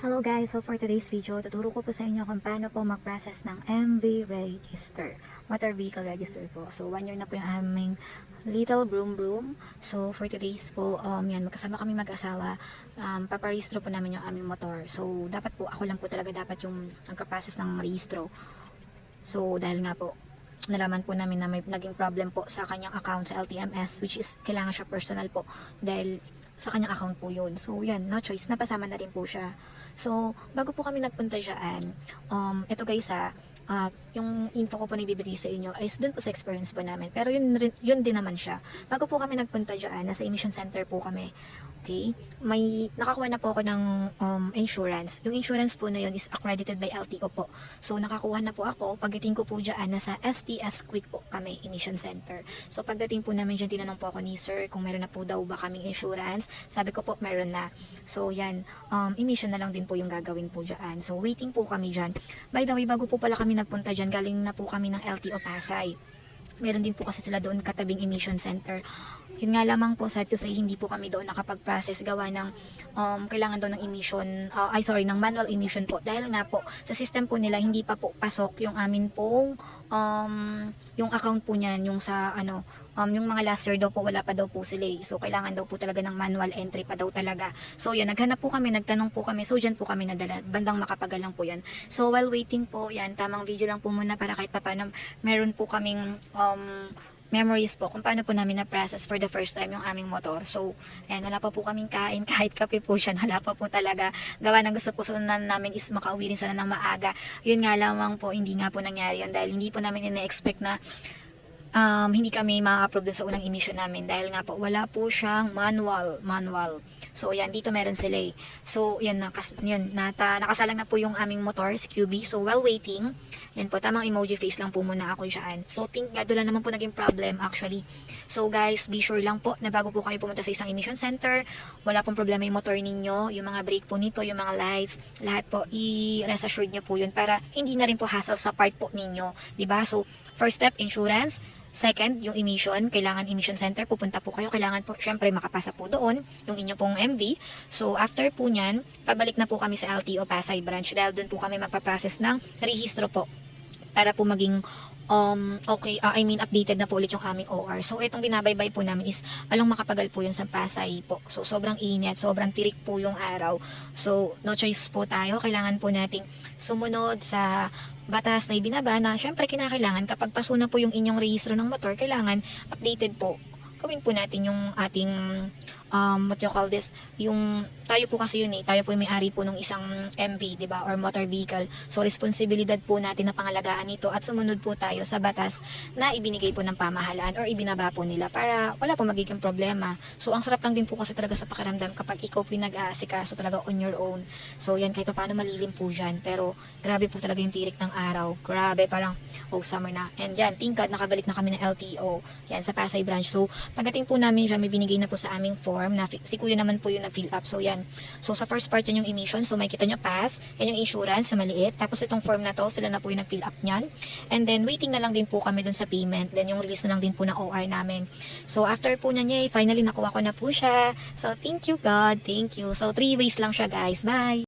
Hello guys, so for today's video, tuturo ko po sa inyo kung paano po mag-process ng MV Register, Motor Vehicle Register po. So 1 year na po yung aming little broom. So for today's po, yan, magkasama kami mag-asawa, paparehistro po namin yung aming motor. So dapat po, ako lang po talaga dapat yung magka-process ng rehistro. So dahil nga po, nalaman po namin na may naging problem po sa kanyang account sa LTMS, which is kailangan siya personal po dahil sa kanyang account po yun. So yan, no choice, napasama na rin po siya. So bago po kami nagpunta dyan, ito guys yung info ko po na ibibigay sa inyo is dun po sa experience po namin. Pero yun din naman siya. Bago po kami nagpunta dyan, nasa emission center po kami. Okay? May nakakuha na po ako ng insurance. Yung insurance po na yun is accredited by LTO po. So nakakuha na po ako. Pagdating ko po dyan, nasa STS Quick po kami, emission center. So pagdating po namin dyan, tinanong po ako ni sir kung meron na po daw ba kaming insurance. Sabi ko po, meron na. So yan, emission na lang din po yung gagawin po dyan. So waiting po kami dyan. By the way, bago po pala kami nagpunta dyan, galing na po kami ng LTO Pasay. Meron din po kasi sila doon katabing emission center. Yun nga lamang po, sad to say, hindi po kami doon nakapag-process gawa ng kailangan doon ng emission, ng manual emission po. Dahil nga po, sa system po nila, hindi pa po pasok yung amin pong yung account po niyan, yung sa yung mga last year daw po, wala pa daw po sila eh. So, kailangan daw po talaga ng manual entry pa daw talaga. So, yan, naghanap po kami, nagtanong po kami. So, dyan po kami nadala. Bandang Makapagal lang po yan. So, while waiting po, yan, tamang video lang po muna para kahit paano meron po kaming memories po kung paano po namin na-process for the first time yung aming motor. So, ayan, wala pa po kaming kain, kahit kape po siya, wala pa po talaga. Gawa ng gusto po sana namin is makauwi rin sana ng maaga. Yun nga lamang po, hindi nga po nangyari yan dahil hindi po namin ina-expect na hindi kami ma-approve dun sa unang emission namin dahil nga po wala po siyang manual. So yan, dito meron sila eh. So yan, nakasalang na po yung aming motor, si QB. So while waiting, yan po, tamang emoji face lang po muna ako dyan. So think nga, doon lang naman po naging problem actually. So guys, be sure lang po na bago po kayo pumunta sa isang emission center, wala pong problema yung motor ninyo, yung mga brake po nito, yung mga lights, lahat po, i-rest assured nyo po yun para hindi na rin po hassle sa part po ninyo. Diba? So first step, insurance. Second, yung emission, kailangan emission center, pupunta po kayo, kailangan po, syempre makapasa po doon, yung inyo pong MV. So, after po nyan, pabalik na po kami sa LTO Pasay branch dahil doon po kami magpaprocess ng rehistro po para po maging updated na po ulit yung aming OR. So, itong binabaybay po namin is Along Makapagal po yun sa Pasay po. So, sobrang init, sobrang tirik po yung araw. So, no choice po tayo. Kailangan po nating sumunod sa batas na ibinaba na syempre kinakailangan kapag paso na po yung inyong rehistro ng motor, kailangan updated po. Gawin po natin yung ating what you call this, yung tayo po kasi yun eh, tayo po yung may-ari po ng isang MV, di ba, or motor vehicle. So, responsibilidad po natin na pangalagaan ito at sumunod po tayo sa batas na ibinigay po ng pamahalaan or ibinaba po nila para wala po magiging problema. So, ang sarap lang din po kasi talaga sa pakiramdam kapag ikaw pinag-aasikaso talaga on your own. So, yan, kahit paano malilim po dyan. Pero, grabe po talaga yung tirik ng araw. Grabe, parang, summer na. And yan, tingkad, nakabalik na kami ng LTO. Yan, sa Pasay branch. So, pagdating po namin dyan, may binigay na po sa aming form na si kuya naman po yung na-fill up. So, yan. So, sa first part yan yung emission. So, may kita nyo pass. Yan yung insurance, sa maliit. Tapos, itong form na to, sila na po yung na-fill up nyan. And then, waiting na lang din po kami dun sa payment. Then, yung release na lang din po ng OR namin. So, after po niya, finally, nakuha ko na po siya. So, thank you God. Thank you. So, 3 ways lang siya, guys. Bye!